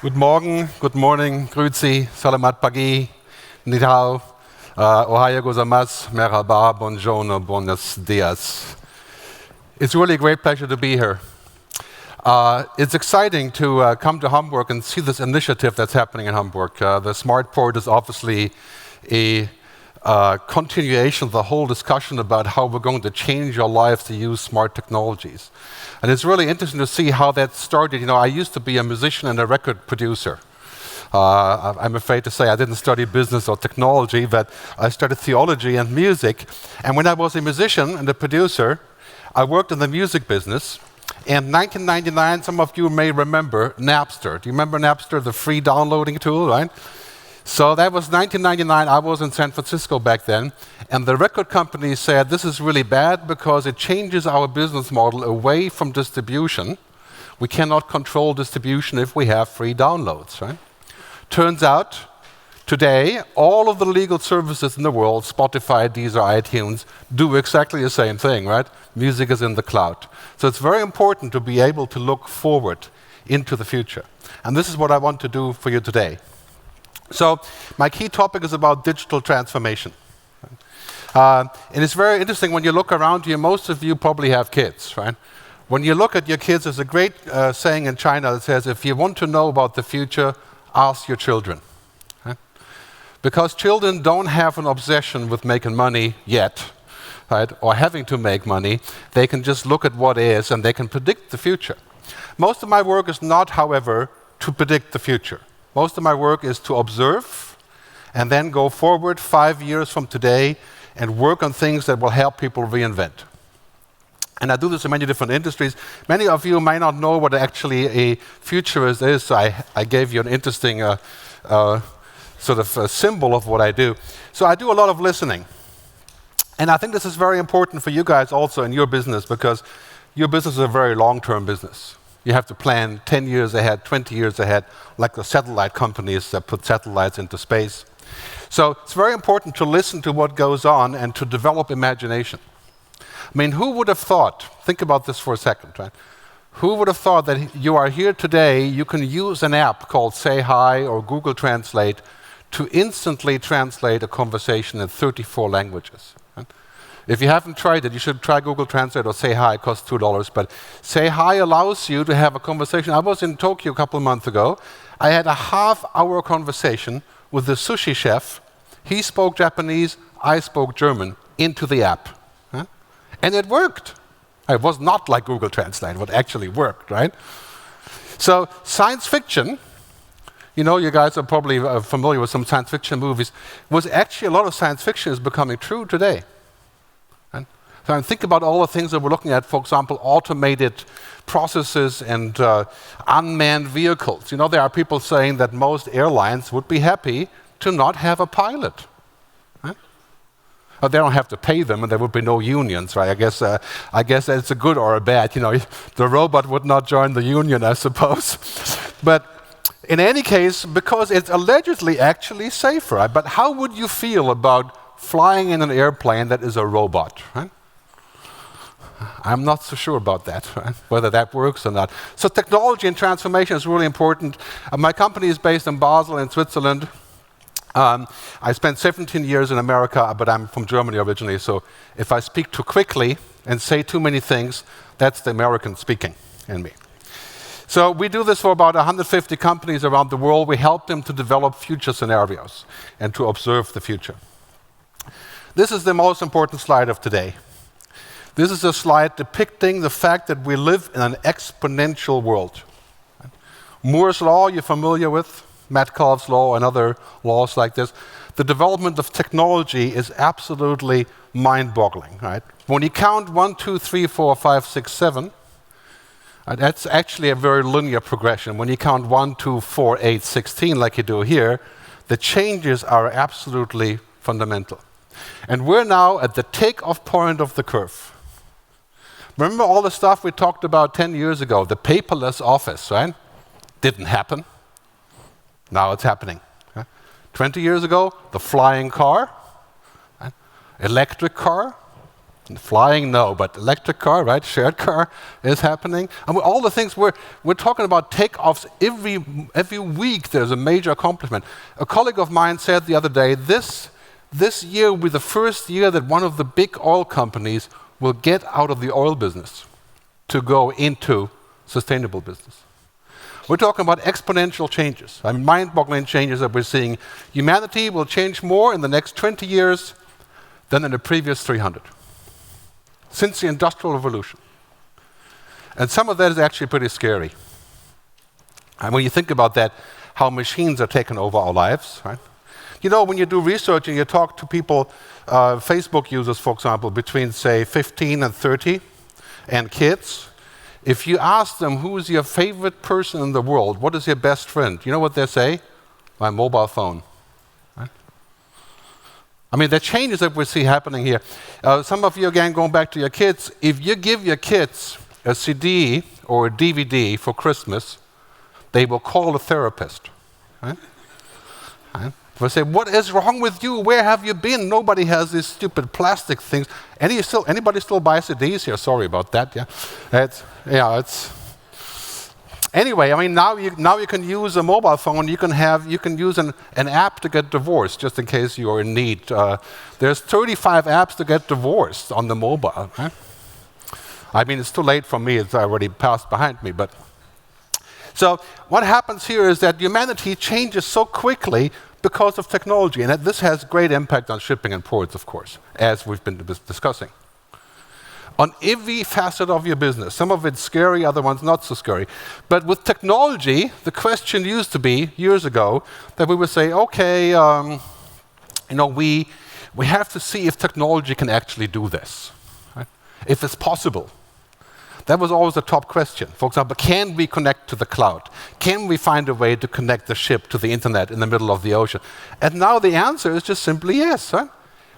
Guten Morgen, good morning, grüezi, salamat pagi, ni hao, ohayo gozaimasu, merhaba, buongiorno, buenos dias. It's really a great pleasure to be here. It's exciting to come to Hamburg and see this initiative that's happening in Hamburg. The Smart Port is obviously a continuation of the whole discussion about how we're going to change our lives to use smart technologies. And it's really interesting to see how that started. You know, I used to be a musician and a record producer. I'm afraid to say I didn't study business or technology, but I studied theology and music. And when I was a musician and a producer, I worked in the music business. In 1999, some of you may remember Napster. Do you remember Napster, the free downloading tool, right? So that was 1999. I was in San Francisco back then. And the record company said, this is really bad because it changes our business model away from distribution. We cannot control distribution if we have free downloads, right? Turns out, today, all of the legal services in the world, Spotify, Deezer, iTunes, do exactly the same thing, right? Music is in the cloud. So it's very important to be able to look forward into the future. And this is what I want to do for you today. So my key topic is about digital transformation. And it's very interesting when you look around you, most of you probably have kids, right? When you look at your kids, there's a great saying in China that says, if you want to know about the future, ask your children. Right? Because children don't have an obsession with making money yet, right? Or having to make money. They can just look at what is and they can predict the future. Most of my work is not, however, to predict the future. Most of my work is to observe and then go forward 5 years from today and work on things that will help people reinvent. And I do this in many different industries. Many of you may not know what actually a futurist is. So I gave you an interesting sort of symbol of what I do. So I do a lot of listening. And I think this is very important for you guys also in your business because your business is a very long-term business. You have to plan 10 years ahead, 20 years ahead, like the satellite companies that put satellites into space. So it's very important to listen to what goes on and to develop imagination. I mean, who would have thought, think about this for a second, right? Who would have thought that you are here today, you can use an app called Say Hi or Google Translate to instantly translate a conversation in 34 languages? Right? If you haven't tried it, you should try Google Translate or Say Hi. It costs $2. But Say Hi allows you to have a conversation. I was in Tokyo a couple of months ago. I had a half-hour conversation with the sushi chef. He spoke Japanese, I spoke German, into the app. Huh? And it worked. It was not like Google Translate, it actually worked, right? So science fiction, you know, you guys are probably familiar with some science fiction movies, was actually a lot of science fiction is becoming true today. So think about all the things that we're looking at, for example, automated processes and unmanned vehicles. You know, there are people saying that most airlines would be happy to not have a pilot. Right? They don't have to pay them, and there would be no unions, right? I guess it's a good or a bad. You know, the robot would not join the union, I suppose. But in any case, because it's allegedly actually safer. Right? But how would you feel about flying in an airplane that is a robot? Right? I'm not so sure about that, right? Whether that works or not. So technology and transformation is really important. My company is based in Basel in Switzerland. I spent 17 years in America, but I'm from Germany originally, so if I speak too quickly and say too many things, that's the American speaking in me. So we do this for about 150 companies around the world. We help them to develop future scenarios and to observe the future. This is the most important slide of today. This is a slide depicting the fact that we live in an exponential world. Moore's law, you're familiar with, Metcalfe's law and other laws like this. The development of technology is absolutely mind-boggling, right? When you count 1, 2, 3, 4, 5, 6, 7, that's actually a very linear progression. When you count 1, 2, 4, 8, 16, like you do here, the changes are absolutely fundamental. And we're now at the takeoff point of the curve. Remember all the stuff we talked about 10 years ago, the paperless office, right? Didn't happen. Now it's happening. 20 years ago, the flying car, right? Electric car, Flying, no, but electric car, right? Shared car is happening. And all the things we're talking about takeoffs every week. There's a major accomplishment. A colleague of mine said the other day, this year will be the first year that one of the big oil companies will get out of the oil business to go into sustainable business. We're talking about exponential changes, mind-boggling changes that we're seeing. Humanity will change more in the next 20 years than in the previous 300, since the Industrial Revolution. And some of that is actually pretty scary. And when you think about that, how machines are taking over our lives, right? You know, when you do research and you talk to people, Facebook users, for example, between, say, 15 and 30, and kids, if you ask them who is your favorite person in the world, what is your best friend, you know what they say? My mobile phone. Right? I mean, the changes that we see happening here. Some of you, again, going back to your kids, if you give your kids a CD or a DVD for Christmas, they will call a therapist. Right? Right? They'll say, what is wrong with you? Where have you been? Nobody has these stupid plastic things. Anybody still buy CDs here? Sorry about that. Yeah, Anyway, I mean, now you can use a mobile phone. You can use an app to get divorced, just in case you are in need. There's 35 apps to get divorced on the mobile. Right? I mean, it's too late for me. It's already passed behind me. But so what happens here is that humanity changes so quickly because of technology, and that this has great impact on shipping and ports, of course, as we've been discussing. On every facet of your business, some of it's scary, other ones not so scary. But with technology, the question used to be, years ago, that we would say, okay, we have to see if technology can actually do this, right? If it's possible. That was always the top question. For example, can we connect to the cloud? Can we find a way to connect the ship to the internet in the middle of the ocean? And now the answer is just simply yes. Right?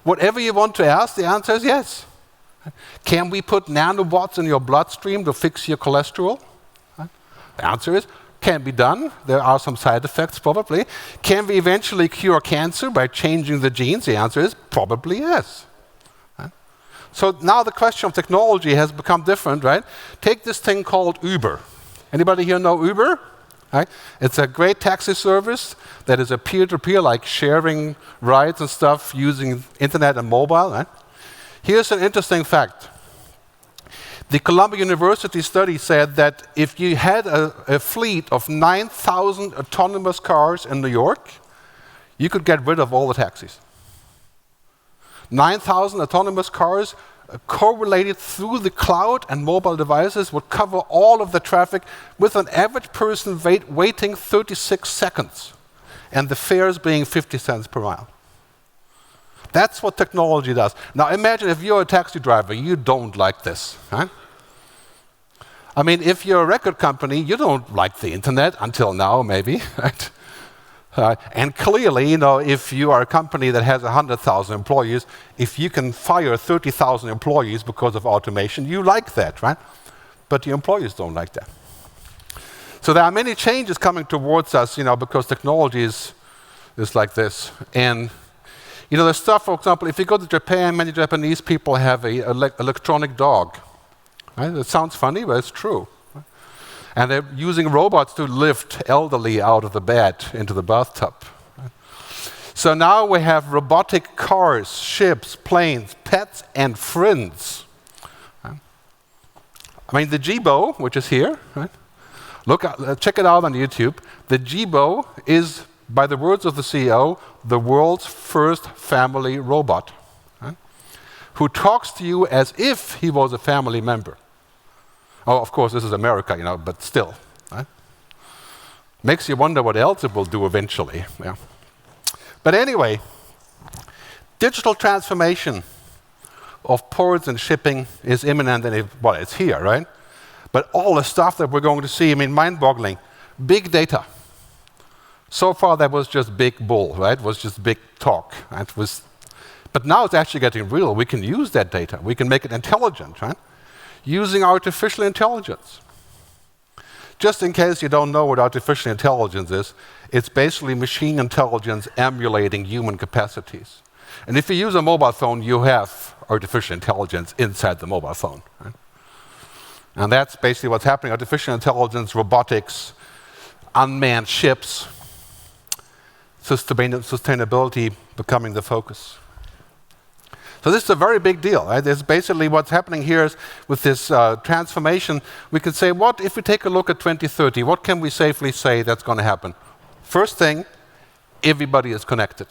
Whatever you want to ask, the answer is yes. Can we put nanobots in your bloodstream to fix your cholesterol? Right? The answer is, can be done. There are some side effects, probably. Can we eventually cure cancer by changing the genes? The answer is probably yes. So now the question of technology has become different, right? Take this thing called Uber. Anybody here know Uber? Right? It's a great taxi service that is a peer-to-peer, like sharing rides and stuff using internet and mobile. Right? Here's an interesting fact. The Columbia University study said that if you had a fleet of 9,000 autonomous cars in New York, you could get rid of all the taxis. 9,000 autonomous cars correlated through the cloud and mobile devices would cover all of the traffic with an average person waiting 36 seconds and the fares being 50 cents per mile. That's what technology does. Now imagine if you're a taxi driver, you don't like this. Right? I mean, if you're a record company, you don't like the internet until now, maybe. Right? And clearly, if you are a company that has 100,000 employees, if you can fire 30,000 employees because of automation, you like that, right? But your employees don't like that. So there are many changes coming towards us, because technology is like this. And, the stuff, for example, if you go to Japan, many Japanese people have an electronic dog. Right? It sounds funny, but it's true. And they're using robots to lift elderly out of the bed into the bathtub. So now we have robotic cars, ships, planes, pets, and friends. I mean, the Jibo, which is here, right? Check it out on YouTube. The Jibo is, by the words of the CEO, the world's first family robot, right? Who talks to you as if he was a family member. Oh, of course, this is America, but still. Right? Makes you wonder what else it will do eventually. Yeah. But anyway, digital transformation of ports and shipping is imminent, and it's here, right? But all the stuff that we're going to see, mind-boggling. Big data. So far, that was just big bull, right? It was just big talk. Right? But now it's actually getting real. We can use that data. We can make it intelligent, right? Using artificial intelligence. Just in case you don't know what artificial intelligence is, it's basically machine intelligence emulating human capacities. And if you use a mobile phone, you have artificial intelligence inside the mobile phone. Right? And that's basically what's happening. Artificial intelligence, robotics, unmanned ships, sustainability becoming the focus. So this is a very big deal. Right? This basically what's happening here is with this transformation, we can say, what if we take a look at 2030, what can we safely say that's going to happen? First thing, everybody is connected.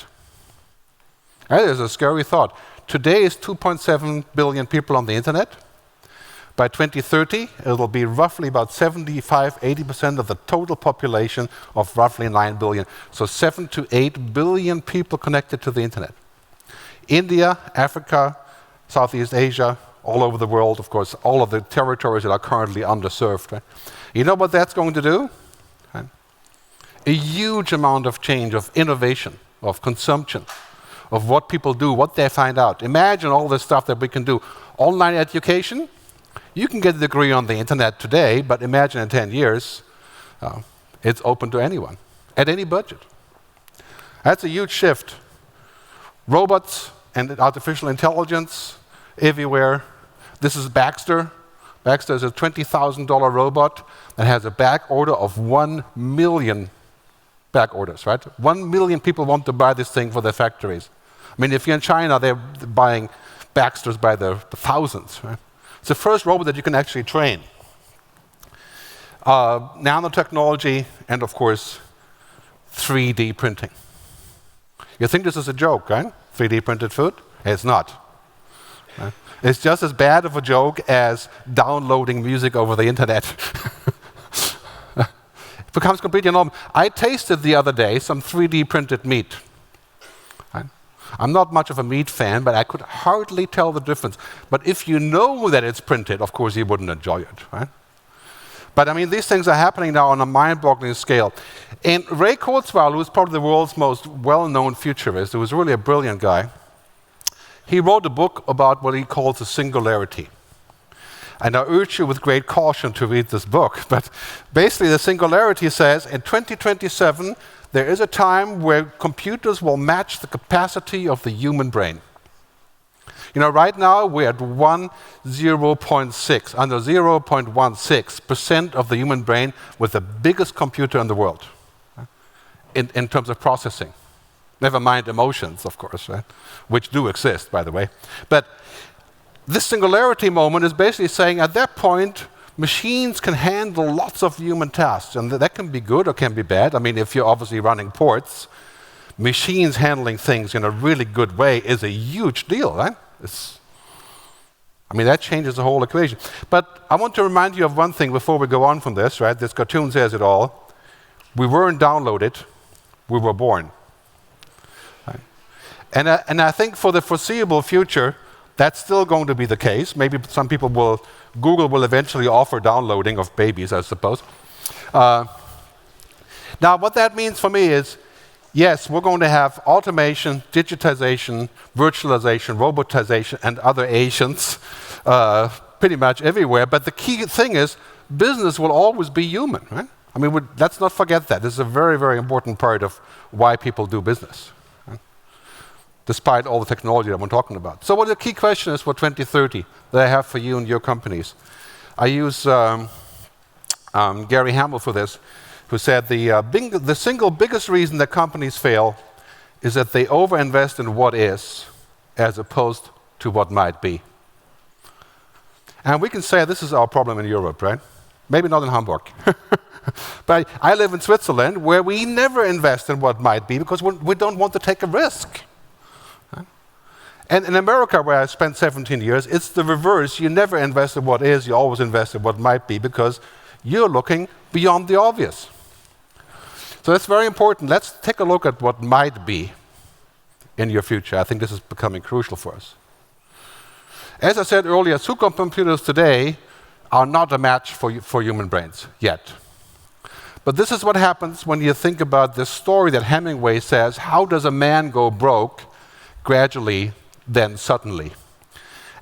That is a scary thought. Today is 2.7 billion people on the internet. By 2030, it will be roughly about 75–80% of the total population of roughly 9 billion. So 7 to 8 billion people connected to the internet. India, Africa, Southeast Asia, all over the world, of course, all of the territories that are currently underserved. Right? You know what that's going to do? Right? A huge amount of change, of innovation, of consumption, of what people do, what they find out. Imagine all this stuff that we can do. Online education, you can get a degree on the internet today, but imagine in 10 years, it's open to anyone, at any budget. That's a huge shift. Robots and artificial intelligence everywhere. This is Baxter. Baxter is a $20,000 robot that has a back order of 1 million back orders, right? 1 million people want to buy this thing for their factories. I mean, if you're in China, they're buying Baxters by the thousands, right? It's the first robot that you can actually train. Nanotechnology and, of course, 3D printing. You think this is a joke, right? 3D printed food? It's not. Right? It's just as bad of a joke as downloading music over the internet. It becomes completely normal. I tasted the other day some 3D printed meat. Right? I'm not much of a meat fan, but I could hardly tell the difference. But if you know that it's printed, of course you wouldn't enjoy it, right? But I mean, these things are happening now on a mind-boggling scale. And Ray Kurzweil, who is probably the world's most well-known futurist, who was really a brilliant guy, he wrote a book about what he calls the singularity. And I urge you with great caution to read this book. But basically, the singularity says, in 2027, there is a time where computers will match the capacity of the human brain. You know, right now we're at 0.6, under 0.16% of the human brain with the biggest computer in the world, in terms of processing. Never mind emotions, of course, right? Which do exist, by the way. But this singularity moment is basically saying at that point, machines can handle lots of human tasks, and that can be good or can be bad. I mean, if you're obviously running ports, machines handling things in a really good way is a huge deal, right? I mean, that changes the whole equation. But I want to remind you of one thing before we go on from this, right? This cartoon says it all. We weren't downloaded, we were born. Right? And I think for the foreseeable future, that's still going to be the case. Maybe some people Google will eventually offer downloading of babies, I suppose. Now, what that means for me is, yes, we're going to have automation, digitization, virtualization, robotization, and other agents pretty much everywhere. But the key thing is, business will always be human, right? I mean, let's not forget that. This is a very, very important part of why people do business, right? Despite all the technology that we're talking about. So what the key question is for 2030 that I have for you and your companies. I use Gary Hamel for this, who said the single biggest reason that companies fail is that they overinvest in what is as opposed to what might be. And we can say this is our problem in Europe, right? Maybe not in Hamburg. But I live in Switzerland, where we never invest in what might be because we don't want to take a risk. And in America, where I spent 17 years, it's the reverse. You never invest in what is, you always invest in what might be because you're looking beyond the obvious. So that's very important. Let's take a look at what might be in your future. I think this is becoming crucial for us. As I said earlier, supercomputers today are not a match for human brains yet. But this is what happens when you think about this story that Hemingway says, how does a man go broke gradually, then suddenly?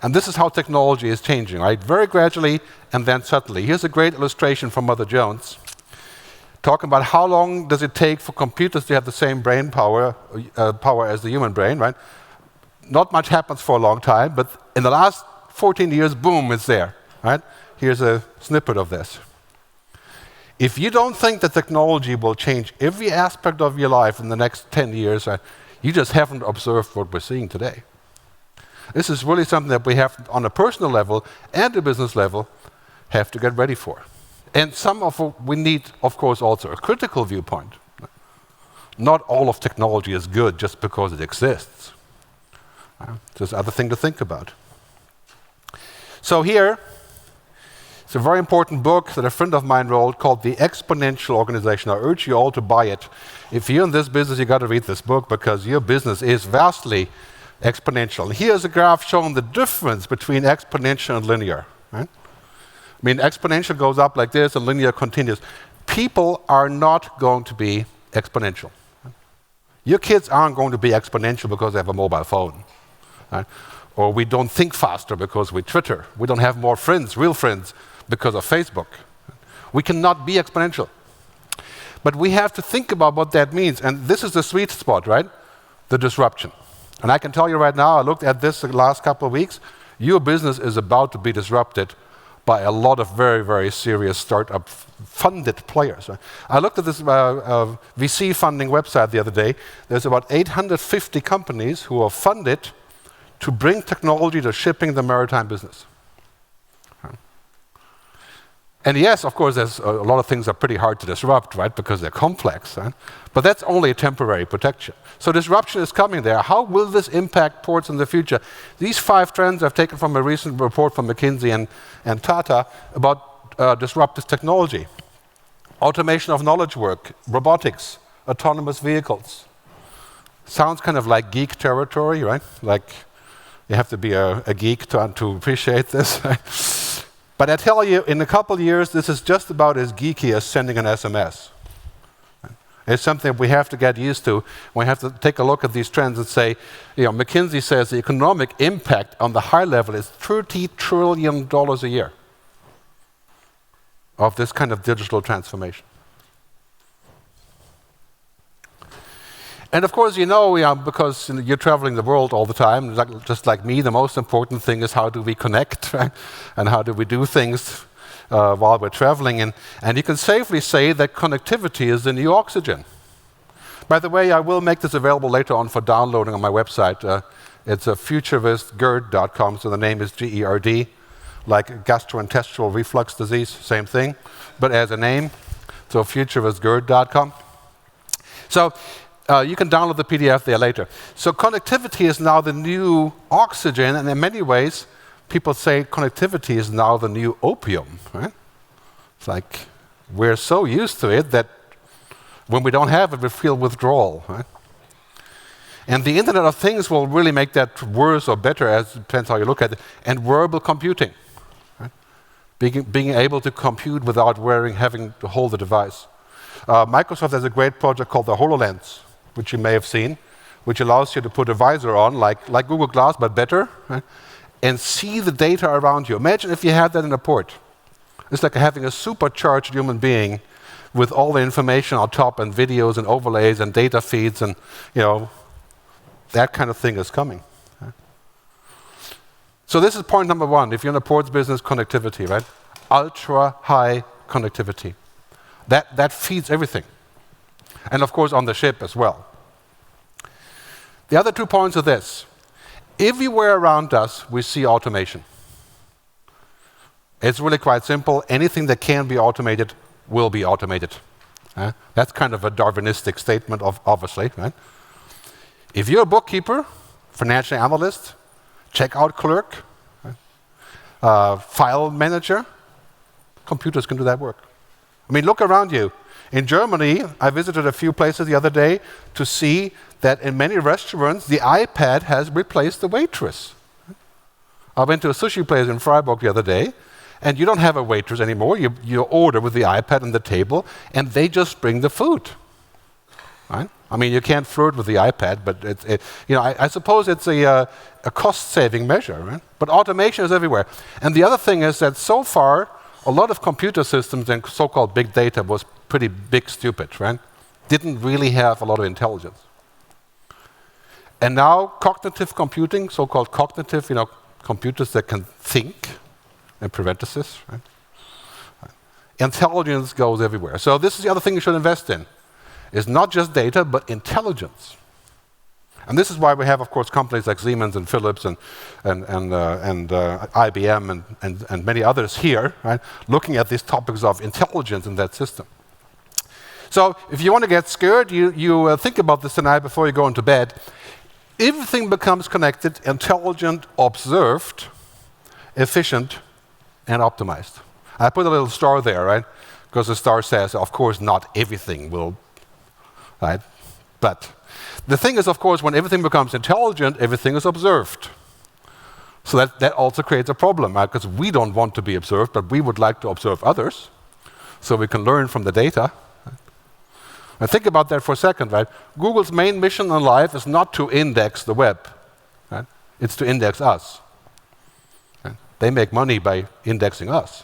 And this is how technology is changing, right? Very gradually and then suddenly. Here's a great illustration from Mother Jones, talking about how long does it take for computers to have the same brain power as the human brain, right? not much happens for a long time, but in the last 14 years, boom, it's there. Right? Here's a snippet of this. If you don't think that technology will change every aspect of your life in the next 10 years, you just haven't observed what we're seeing today. This is really something that we have, on a personal level and a business level, have to get ready for. And some of what we need, of course, also a critical viewpoint. Not all of technology is good just because it exists. There's other thing to think about. So here, it's a very important book that a friend of mine wrote called The Exponential Organization. I urge you all to buy it. If you're in this business, you got to read this book because your business is vastly exponential. And here's a graph showing the difference between exponential and linear. Right? I mean, exponential goes up like this and linear continues. People are not going to be exponential. Right? Your kids aren't going to be exponential because they have a mobile phone. Right? Or we don't think faster because we Twitter. We don't have more friends, real friends, because of Facebook. We cannot be exponential. But we have to think about what that means. And this is the sweet spot, right? The disruption. And I can tell you right now, I looked at this the last couple of weeks, your business is about to be disrupted by a lot of very, very serious startup funded players. Right? I looked at this VC funding website the other day. There's about 850 companies who are funded to bring technology to shipping the maritime business. And yes, of course, there's a lot of things are pretty hard to disrupt, right, because they're complex. Right? But that's only a temporary protection. So disruption is coming there. How will this impact ports in the future? These 5 trends I've taken from a recent report from McKinsey and Tata about disruptive technology. Automation of knowledge work, robotics, autonomous vehicles. Sounds kind of like geek territory, right? Like you have to be a geek to appreciate this. But I tell you, in a couple of years, this is just about as geeky as sending an SMS. It's something we have to get used to. We have to take a look at these trends and say, McKinsey says the economic impact on the high level is $30 trillion a year of this kind of digital transformation. And of course, because you're traveling the world all the time, just like me, the most important thing is how do we connect, right? And how do we do things while we're traveling. And you can safely say that connectivity is the new oxygen. By the way, I will make this available later on for downloading on my website. It's a futuristgerd.com, so the name is Gerd, like gastrointestinal reflux disease, same thing, but as a name. So futuristgerd.com. So you can download the PDF there later. So connectivity is now the new oxygen, and in many ways, people say connectivity is now the new opium. Right? It's like we're so used to it that when we don't have it, we feel withdrawal. Right? And the Internet of Things will really make that worse or better, as it depends how you look at it. And wearable computing, right? Being able to compute without having to hold the device. Microsoft has a great project called the HoloLens, which you may have seen, which allows you to put a visor on, like Google Glass, but better, right? And see the data around you. Imagine if you had that in a port. It's like having a supercharged human being with all the information on top and videos and overlays and data feeds and, that kind of thing is coming. Right? So this is point number 1. If you're in a ports business, connectivity, right? Ultra-high connectivity. That feeds everything. And of course on the ship as well. The other 2 points are this. Everywhere around us, we see automation. It's really quite simple. Anything that can be automated will be automated. That's kind of a Darwinistic statement, obviously. Right? If you're a bookkeeper, financial analyst, checkout clerk, right? File manager, computers can do that work. I mean, look around you. In Germany, I visited a few places the other day to see that in many restaurants, the iPad has replaced the waitress. I went to a sushi place in Freiburg the other day, and you don't have a waitress anymore. You order with the iPad on the table, and they just bring the food. Right? I mean, you can't flirt with the iPad, but I suppose it's a cost-saving measure. Right? But automation is everywhere. And the other thing is that so far, a lot of computer systems and so-called big data was pretty big stupid, right? Didn't really have a lot of intelligence. And now cognitive computing, so-called cognitive, computers that can think, and parentheses, right? Intelligence goes everywhere. So this is the other thing you should invest in. It's not just data, but intelligence. And this is why we have, of course, companies like Siemens and Philips and IBM and many others here, right, looking at these topics of intelligence in that system. So if you want to get scared, you think about this tonight before you go into bed. Everything becomes connected, intelligent, observed, efficient, and optimized. I put a little star there, right? Because the star says, of course, not everything will, right? But the thing is, of course, when everything becomes intelligent, everything is observed. So that also creates a problem, right? Because we don't want to be observed, but we would like to observe others so we can learn from the data. And think about that for a second, right? Google's main mission in life is not to index the web, right? It's to index us. Right? They make money by indexing us.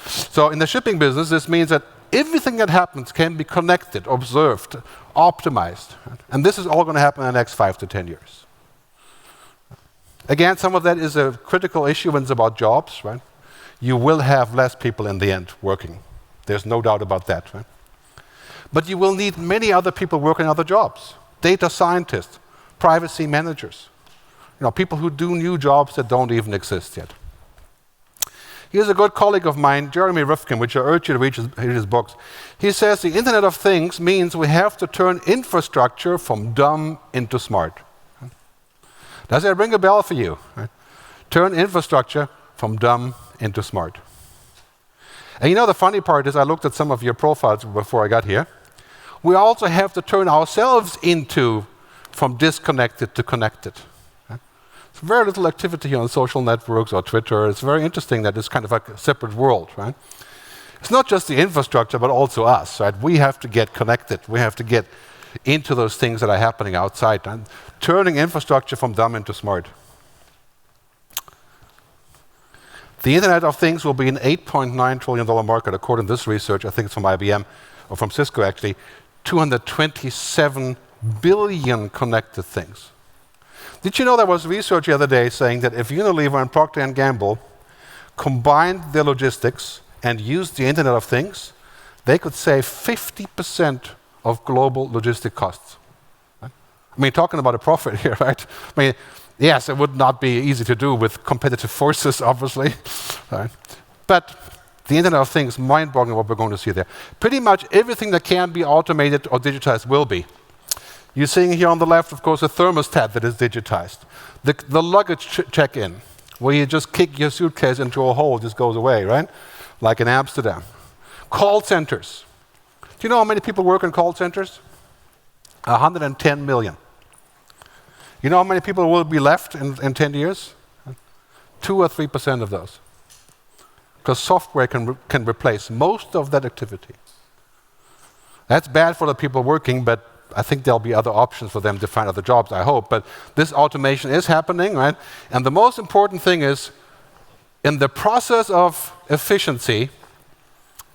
So in the shipping business, this means that everything that happens can be connected, observed, optimized. Right? And this is all going to happen in the next 5 to 10 years. Again, some of that is a critical issue when it's about jobs, right? You will have less people in the end working. There's no doubt about that, right? But you will need many other people working other jobs. Data scientists, privacy managers, people who do new jobs that don't even exist yet. Here's a good colleague of mine, Jeremy Rifkin, which I urge you to read his books. He says the Internet of Things means we have to turn infrastructure from dumb into smart. Does that ring a bell for you? Turn infrastructure from dumb into smart. And the funny part is I looked at some of your profiles before I got here. We also have to turn ourselves from disconnected to connected. There's very little activity here on social networks or Twitter. It's very interesting that it's kind of like a separate world, right? It's not just the infrastructure, but also us, right? We have to get connected. We have to get into those things that are happening outside. And turning infrastructure from dumb into smart. The Internet of Things will be an $8.9 trillion market, according to this research. I think it's from IBM, or from Cisco actually. 227 billion connected things. Did you know there was research the other day saying that if Unilever and Procter & Gamble combined their logistics and used the Internet of Things, they could save 50% of global logistic costs? Right? I mean, talking about a profit here, right? I mean, yes, it would not be easy to do with competitive forces, obviously. Right? But the Internet of Things, mind-boggling what we're going to see there. Pretty much everything that can be automated or digitized will be. You're seeing here on the left, of course, a thermostat that is digitized. The luggage check-in, where you just kick your suitcase into a hole, it just goes away, right? Like in Amsterdam. Call centers. Do you know how many people work in call centers? 110 million. You know how many people will be left in 10 years? 2 or 3% of those. Because software can replace most of that activity. That's bad for the people working, but I think there'll be other options for them to find other jobs, I hope. But this automation is happening, right? And the most important thing is, in the process of efficiency,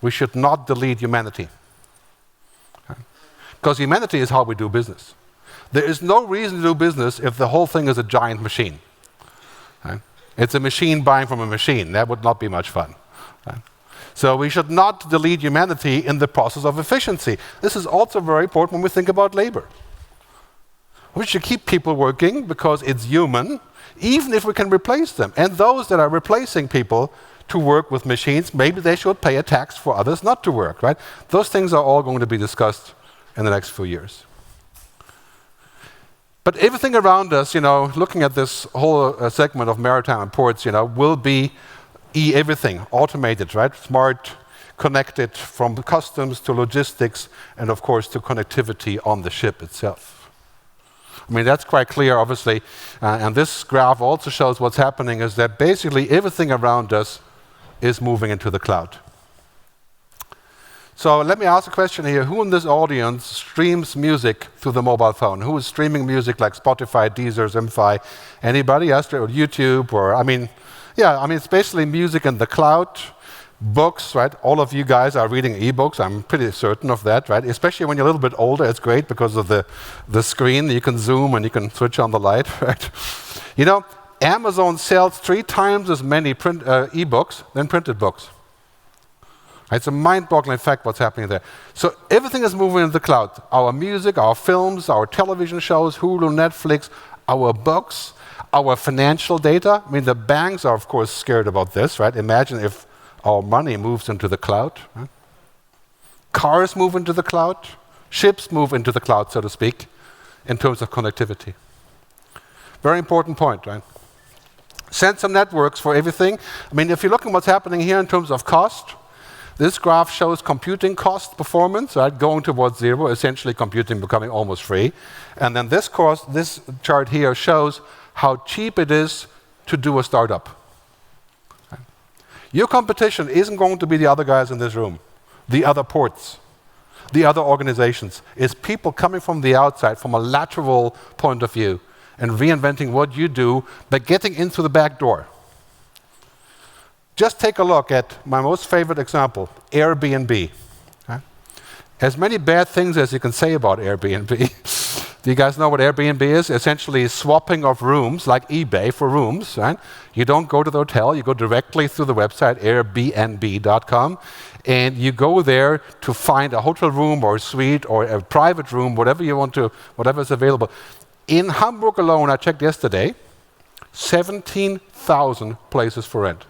we should not delete humanity. Because humanity is how we do business. There is no reason to do business if the whole thing is a giant machine. Right? It's a machine buying from a machine. That would not be much fun. Right? So we should not delete humanity in the process of efficiency. This is also very important when we think about labor. We should keep people working because it's human, even if we can replace them. And those that are replacing people to work with machines, maybe they should pay a tax for others not to work, right? Those things are all going to be discussed in the next few years. But everything around us, looking at this whole segment of maritime and ports, will be everything, automated, right? Smart, connected, from customs to logistics, and of course to connectivity on the ship itself. I mean, that's quite clear, obviously. And this graph also shows what's happening is that basically everything around us is moving into the cloud. So let me ask a question here. Who in this audience streams music through the mobile phone? Who is streaming music like Spotify, Deezer, Zimfi? Anybody? Yes, or YouTube? Or, it's basically music in the cloud, Books, right? All of you guys are reading ebooks. I'm pretty certain of that, right? Especially when you're a little bit older, it's great because of the screen. You can zoom and you can switch on the light, right? You know, Amazon sells 3 times as many ebooks than printed books. It's a mind-boggling fact what's happening there. So everything is moving into the cloud. Our music, our films, our television shows, Hulu, Netflix, our books, our financial data. I mean, the banks are, of course, scared about this, right? Imagine if our money moves into the cloud. Right? Cars move into the cloud. Ships move into the cloud, so to speak, in terms of connectivity. Very important point, right? Sensor networks for everything. I mean, if you look at what's happening here in terms of cost, this graph shows computing cost performance, right, going towards 0, essentially computing becoming almost free. And then this chart here shows how cheap it is to do a startup. Right? Your competition isn't going to be the other guys in this room, the other ports, the other organizations. It's people coming from the outside, from a lateral point of view, and reinventing what you do by getting in through the back door. Just take a look at my most favorite example, Airbnb. Okay? As many bad things as you can say about Airbnb. Do you guys know what Airbnb is? Essentially swapping of rooms, like eBay for rooms. Right? You don't go to the hotel, you go directly through the website, airbnb.com, and you go there to find a hotel room or a suite or a private room, whatever you want to, whatever is available. In Hamburg alone, I checked yesterday, 17,000 places for rent.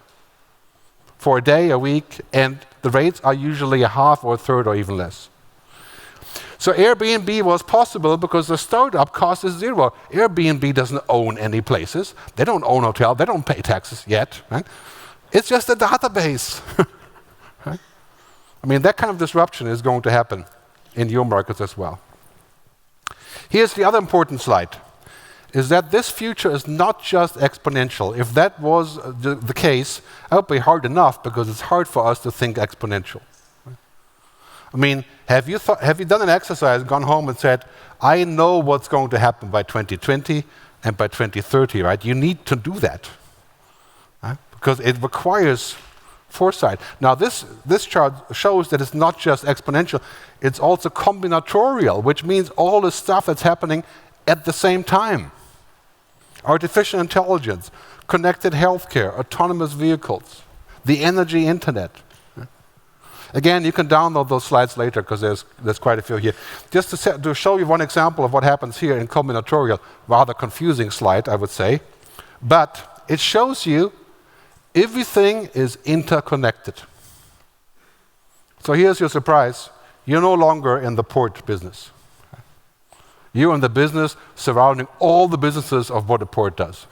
For a day, a week, and the rates are usually a half or a third or even less. So Airbnb was possible because the startup cost is 0. Airbnb doesn't own any places. They don't own hotels. They don't pay taxes yet. Right? It's just a database. Right? I mean, that kind of disruption is going to happen in your markets as well. Here's the other important slide, is that this future is not just exponential. If that was the case, that would be hard enough because it's hard for us to think exponential. I mean, have you done an exercise, gone home and said, I know what's going to happen by 2020 and by 2030, right? You need to do that, right? Because it requires foresight. Now, this chart shows that it's not just exponential, it's also combinatorial, which means all the stuff that's happening at the same time. Artificial intelligence, connected healthcare, autonomous vehicles, the energy internet. Again, you can download those slides later because there's quite a few here. Just to show you one example of what happens here in combinatorial, rather confusing slide, I would say. But it shows you everything is interconnected. So here's your surprise. You're no longer in the port business. You're in the business surrounding all the businesses of what a port does.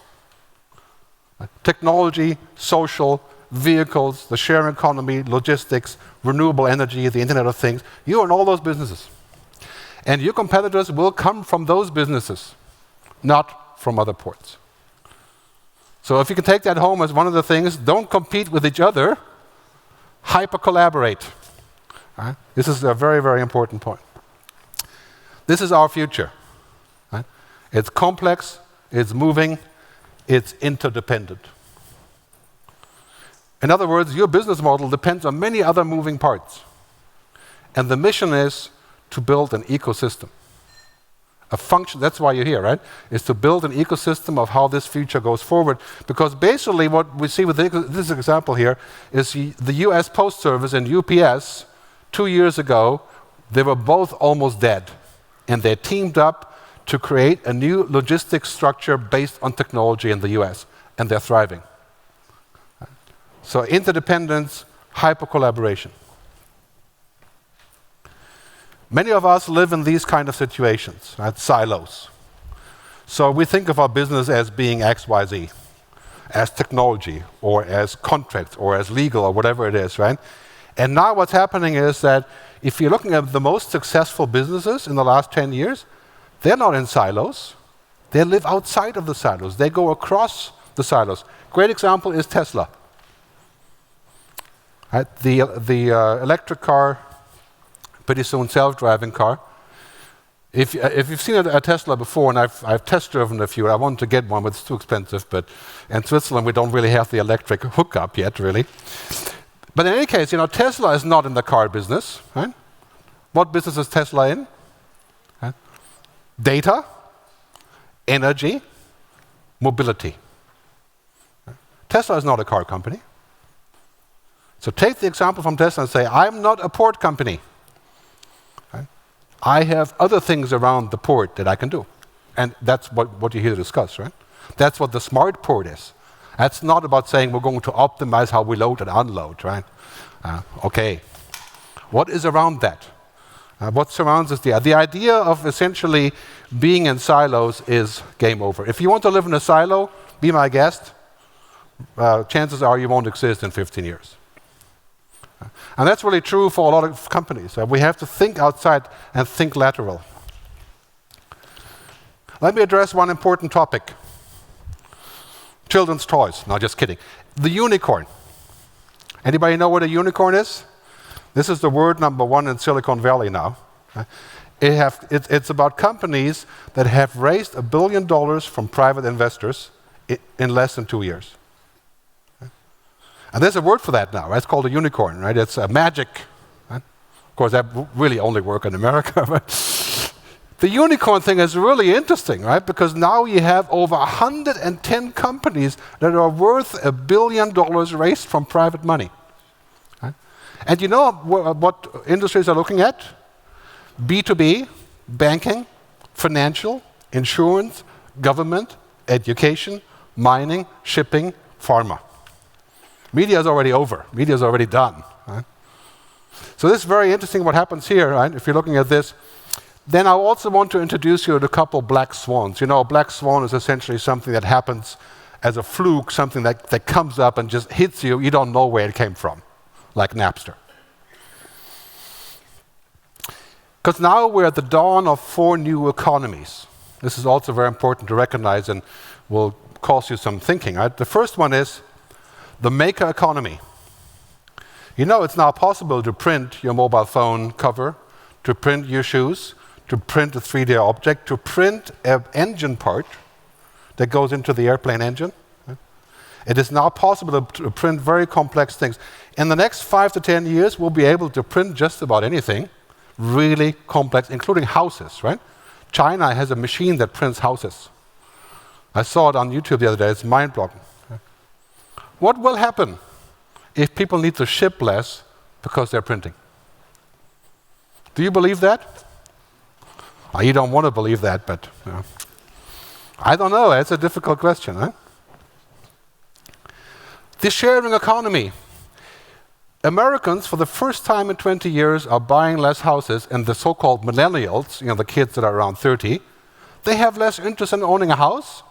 Technology, social, vehicles, the sharing economy, logistics, renewable energy, the Internet of Things. You're in all those businesses. And your competitors will come from those businesses, not from other ports. So if you can take that home as one of the things, don't compete with each other, hyper-collaborate. Right? This is a very, very important point. This is our future. Right? It's complex, it's moving, it's interdependent. In other words, your business model depends on many other moving parts. And the mission is to build an ecosystem. A function, that's why you're here, right? Is to build an ecosystem of how this future goes forward. Because basically what we see with this example here is the US Post Service and UPS, 2 years ago, they were both almost dead. And they teamed up to create a new logistics structure based on technology in the US. And they're thriving. So interdependence, hyper-collaboration. Many of us live in these kind of situations, right? Silos. So we think of our business as being X, Y, Z, as technology, or as contracts, or as legal, or whatever it is, right? And now what's happening is that if you're looking at the most successful businesses in the last 10 years, they're not in silos. They live outside of the silos. They go across the silos. Great example is Tesla. Right? The electric car, pretty soon self-driving car. If you've seen a Tesla before, and I've test driven a few, I wanted to get one, but it's too expensive. But in Switzerland, we don't really have the electric hookup yet, really. But in any case, Tesla is not in the car business. Right? What business is Tesla in? Right? Data, energy, mobility. Right? Tesla is not a car company. So take the example from Tesla and say, I'm not a port company. Right? I have other things around the port that I can do. And that's what you're here to discuss, right? That's what the smart port is. That's not about saying we're going to optimize how we load and unload, right? Okay. What is around that? What surrounds us there? The idea of essentially being in silos is game over. If you want to live in a silo, be my guest. Chances are you won't exist in 15 years. And that's really true for a lot of companies. We have to think outside and think lateral. Let me address one important topic. Children's toys. No, just kidding. The unicorn. Anybody know what a unicorn is? This is the word number one in Silicon Valley now. It's about companies that have raised $1 billion from private investors in less than 2 years. And there's a word for that now. Right? It's called a unicorn. Right? It's a magic. Right? Of course, that really only works in America. The unicorn thing is really interesting, right? Because now you have over 110 companies that are worth $1 billion raised from private money. Right? And you know what industries are looking at? B2B, banking, financial, insurance, government, education, mining, shipping, pharma. Media is already over. Media is already done. Right? So this is very interesting what happens here, right? If you're looking at this. Then I also want to introduce you to a couple black swans. A black swan is essentially something that happens as a fluke, something that comes up and just hits you. You don't know where it came from, like Napster. Because now we're at the dawn of 4 new economies. This is also very important to recognize and will cause you some thinking. Right? The first one is the maker economy. It's now possible to print your mobile phone cover, to print your shoes, to print a 3D object, to print an engine part that goes into the airplane engine. Right? It is now possible to print very complex things. In the next 5 to 10 years, we'll be able to print just about anything, really complex, including houses, right? China has a machine that prints houses. I saw it on YouTube the other day. It's mind-blowing. Right? What will happen if people need to ship less because they're printing? Do you believe that? You don't want to believe that, but I don't know. It's a difficult question. Huh? The sharing economy. Americans, for the first time in 20 years, are buying less houses, and the so-called millennials, the kids that are around 30, they have less interest in owning a house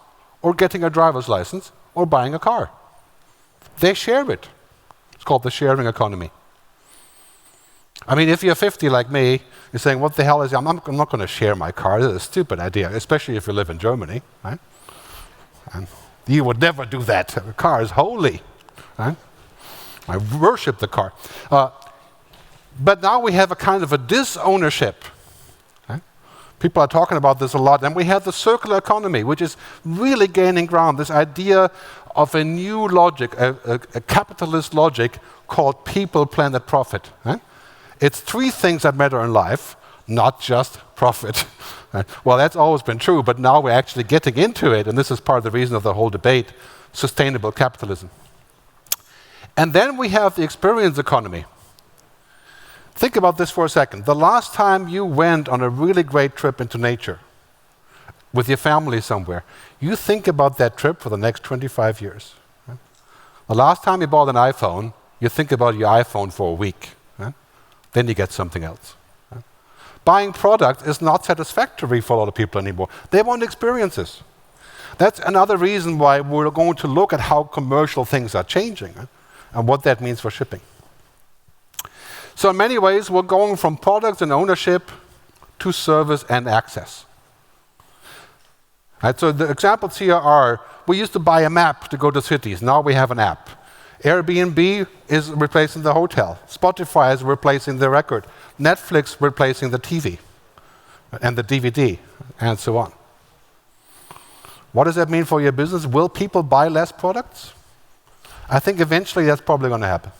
or getting a driver's license or buying a car. They share it. It's called the sharing economy. I mean, if you're 50 like me, you're saying, what the hell is it? I'm not going to share my car. This is a stupid idea, especially if you live in Germany. Right? And you would never do that. The car is holy. Right? I worship the car. But now we have a kind of a disownership. Right? People are talking about this a lot. And we have the circular economy, which is really gaining ground. This idea of a new logic, a capitalist logic called people, planet, profit. Right? It's 3 things that matter in life, not just profit. Well, that's always been true, but now we're actually getting into it, and this is part of the reason of the whole debate, sustainable capitalism. And then we have the experience economy. Think about this for a second. The last time you went on a really great trip into nature with your family somewhere, you think about that trip for the next 25 years. Right? The last time you bought an iPhone, you think about your iPhone for a week. Right? Then you get something else. Right? Buying products is not satisfactory for a lot of people anymore. They want experiences. That's another reason why we're going to look at how commercial things are changing, right? And what that means for shipping. So in many ways, we're going from products and ownership to service and access. Right, so the examples here are, we used to buy a map to go to cities. Now we have an app. Airbnb is replacing the hotel. Spotify is replacing the record. Netflix replacing the TV and the DVD, and so on. What does that mean for your business? Will people buy less products? I think eventually that's probably going to happen.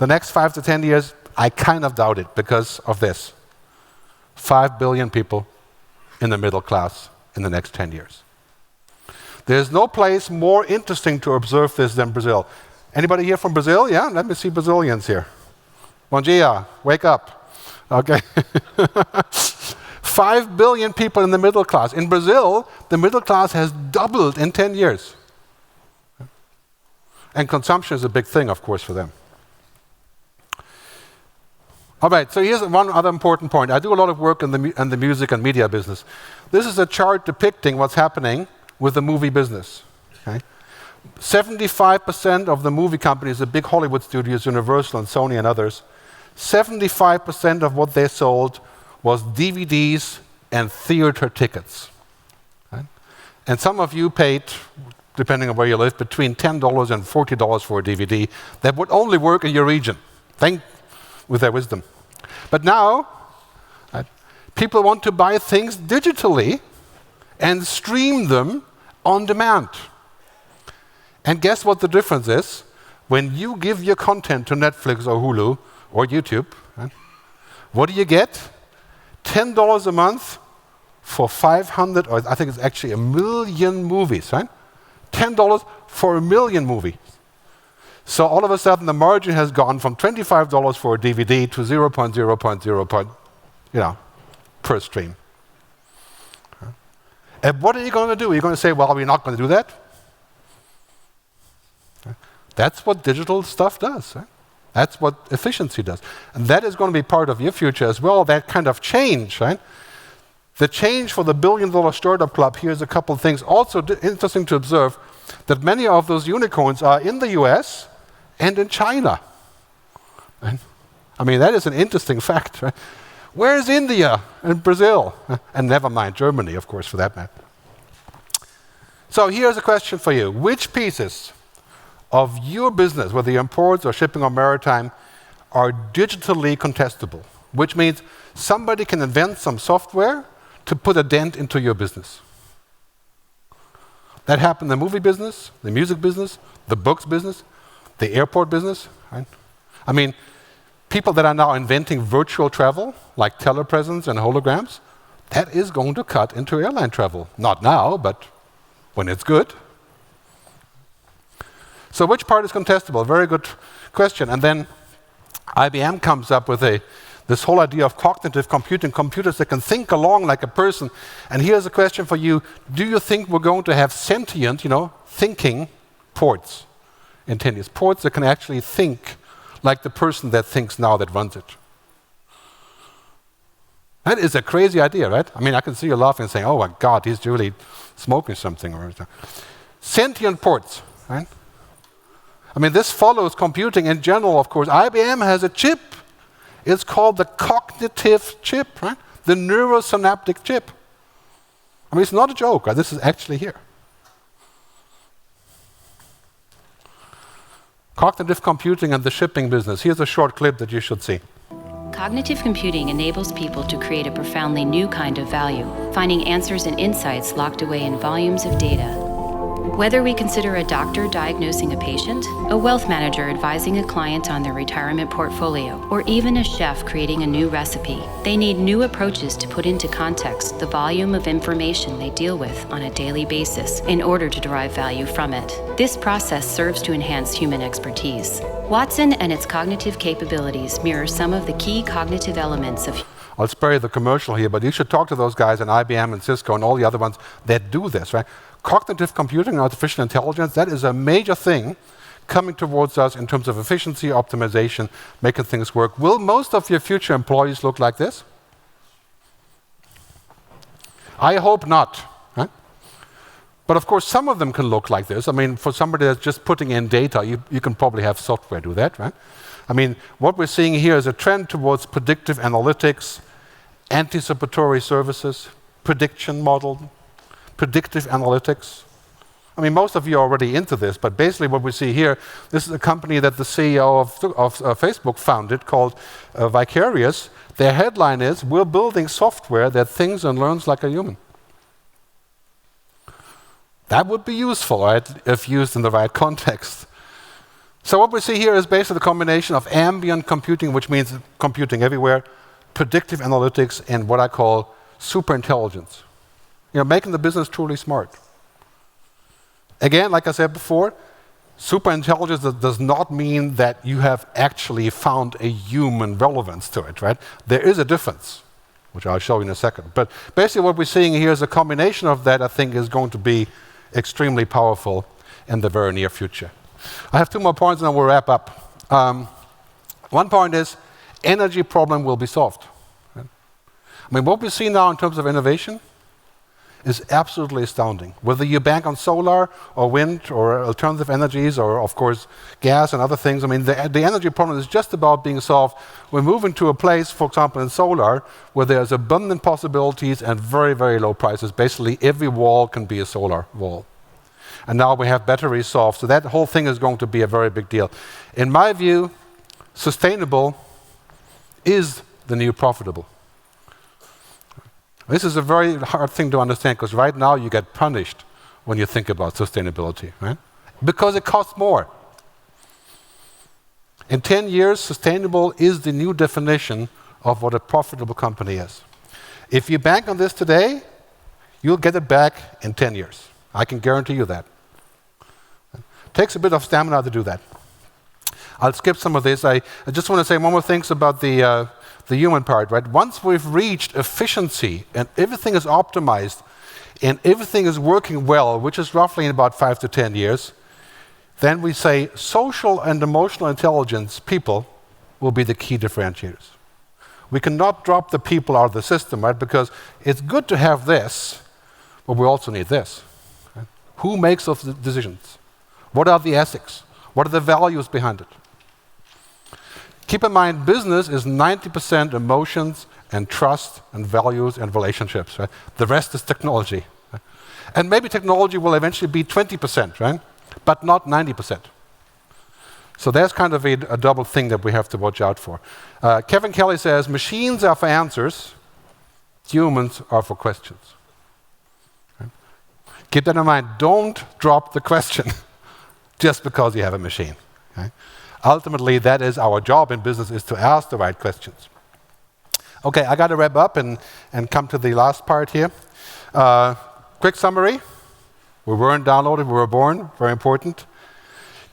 The next 5 to 10 years, I kind of doubt it because of this. 5 billion people in the middle class in the next 10 years. There's no place more interesting to observe this than Brazil. Anybody here from Brazil? Yeah, let me see Brazilians here. Bom dia, wake up. Okay. 5 billion people in the middle class. In Brazil, the middle class has doubled in 10 years. And consumption is a big thing, of course, for them. All right, so here's one other important point. I do a lot of work in the music and media business. This is a chart depicting what's happening with the movie business. Okay? 75% of the movie companies, the big Hollywood studios, Universal and Sony and others, 75% of what they sold was DVDs and theater tickets. Right? And some of you paid, depending on where you live, between $10 and $40 for a DVD that would only work in your region, with their wisdom. But now, people want to buy things digitally and stream them on demand. And guess what the difference is? When you give your content to Netflix or Hulu or YouTube, right, what do you get? $10 a month for 500, or I think it's actually 1 million movies, right? $10 for 1 million movies. So all of a sudden, the margin has gone from $25 for a DVD to 0.0, per stream. And what are you going to do? You're going to say, well, we're not going to do that? That's what digital stuff does. Right? That's what efficiency does. And that is going to be part of your future as well, that kind of change, right? The change for the billion-dollar startup club, here's a couple of things. Also interesting to observe that many of those unicorns are in the US and in China. Right? I mean, that is an interesting fact. Right? Where is India and Brazil? And never mind Germany, of course, for that matter. So here's a question for you. Which pieces of your business, whether you're imports or shipping or maritime, are digitally contestable? Which means somebody can invent some software to put a dent into your business. That happened in the movie business, the music business, the books business, the airport business. Right? I mean, people that are now inventing virtual travel, like telepresence and holograms, that is going to cut into airline travel. Not now, but when it's good. So which part is contestable? Very good question. And then IBM comes up with this whole idea of cognitive computing, computers that can think along like a person. And here's a question for you. Do you think we're going to have sentient, thinking ports in 10 years? Ports that can actually think like the person that thinks now that runs it. That is a crazy idea, right? I mean, I can see you laughing and saying, oh my God, he's really smoking something. Sentient ports, right? I mean, this follows computing in general, of course. IBM has a chip. It's called the cognitive chip, right? The neurosynaptic chip. I mean, it's not a joke. Right? This is actually here. Cognitive computing and the shipping business. Here's a short clip that you should see. Cognitive computing enables people to create a profoundly new kind of value, finding answers and insights locked away in volumes of data. Whether we consider a doctor diagnosing a patient, a wealth manager advising a client on their retirement portfolio, or even a chef creating a new recipe, they need new approaches to put into context the volume of information they deal with on a daily basis in order to derive value from it. This process serves to enhance human expertise. Watson and its cognitive capabilities mirror some of the key cognitive elements of... I'll spare you the commercial here, but you should talk to those guys in IBM and Cisco and all the other ones that do this, right? Cognitive computing and artificial intelligence, that is a major thing coming towards us in terms of efficiency, optimization, making things work. Will most of your future employees look like this? I hope not. Right? But of course, some of them can look like this. I mean, for somebody that's just putting in data, you can probably have software do that, right? I mean, what we're seeing here is a trend towards predictive analytics, anticipatory services, prediction model, predictive analytics. I mean, most of you are already into this, but basically what we see here, this is a company that the CEO of Facebook founded called Vicarious. Their headline is, we're building software that thinks and learns like a human. That would be useful, right, if used in the right context. So what we see here is basically the combination of ambient computing, which means computing everywhere, predictive analytics, and what I call super intelligence. Making the business truly smart. Again, like I said before, super intelligence does not mean that you have actually found a human relevance to it, right? There is a difference, which I'll show you in a second. But basically what we're seeing here is a combination of that I think is going to be extremely powerful in the very near future. I have 2 more points and then we'll wrap up. One point is energy problem will be solved. Right? I mean, what we see now in terms of innovation is absolutely astounding. Whether you bank on solar or wind or alternative energies or, of course, gas and other things, I mean, the energy problem is just about being solved. We're moving to a place, for example, in solar, where there's abundant possibilities and very, very low prices. Basically, every wall can be a solar wall. And now we have batteries solved, so that whole thing is going to be a very big deal. In my view, sustainable is the new profitable. This is a very hard thing to understand, because right now you get punished when you think about sustainability, right? Because it costs more. In 10 years, sustainable is the new definition of what a profitable company is. If you bank on this today, you'll get it back in 10 years. I can guarantee you that. It takes a bit of stamina to do that. I'll skip some of this. I just want to say one more thing about the human part, right? Once we've reached efficiency and everything is optimized and everything is working well, which is roughly in about 5 to 10 years, then we say social and emotional intelligence, people, will be the key differentiators. We cannot drop the people out of the system, right? Because it's good to have this, but we also need this. Right? Who makes those decisions? What are the ethics? What are the values behind it? Keep in mind, business is 90% emotions and trust and values and relationships. Right? The rest is technology. Right? And maybe technology will eventually be 20%, right? But not 90%. So there's kind of a double thing that we have to watch out for. Kevin Kelly says, machines are for answers, humans are for questions. Right? Keep that in mind. Don't drop the question just because you have a machine. Okay? Ultimately, that is our job in business, is to ask the right questions. Okay, I got to wrap up and come to the last part here. Quick summary. We weren't downloaded, we were born. Very important.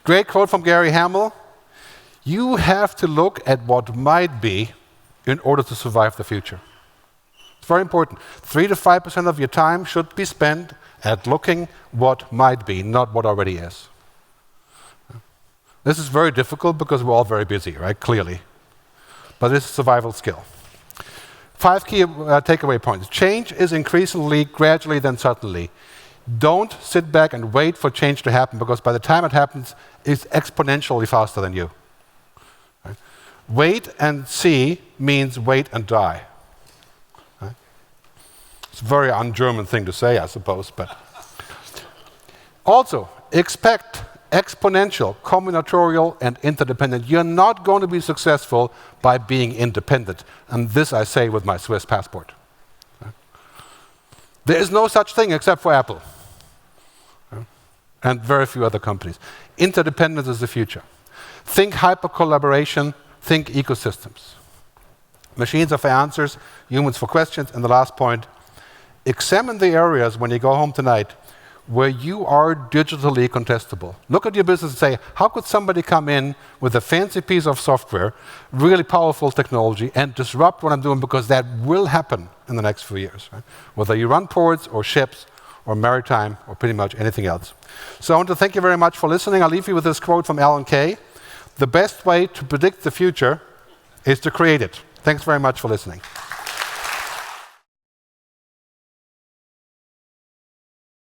Great quote from Gary Hamel. You have to look at what might be in order to survive the future. It's very important. 3 to 5% of your time should be spent at looking what might be, not what already is. This is very difficult because we're all very busy, right? Clearly. But it's a survival skill. 5 key takeaway points. Change is increasingly, gradually, then suddenly. Don't sit back and wait for change to happen, because by the time it happens, it's exponentially faster than you. Right? Wait and see means wait and die. Right? It's a very un-German thing to say, I suppose. But also, expect exponential, combinatorial, and interdependent. You're not going to be successful by being independent. And this I say with my Swiss passport. Right? There is no such thing except for Apple. Right? And very few other companies. Interdependence is the future. Think hyper-collaboration, think ecosystems. Machines are for answers, humans for questions. And the last point, examine the areas when you go home tonight where you are digitally contestable. Look at your business and say, how could somebody come in with a fancy piece of software, really powerful technology, and disrupt what I'm doing, because that will happen in the next few years. Right? Whether you run ports or ships or maritime or pretty much anything else. So I want to thank you very much for listening. I'll leave you with this quote from Alan Kay. The best way to predict the future is to create it. Thanks very much for listening.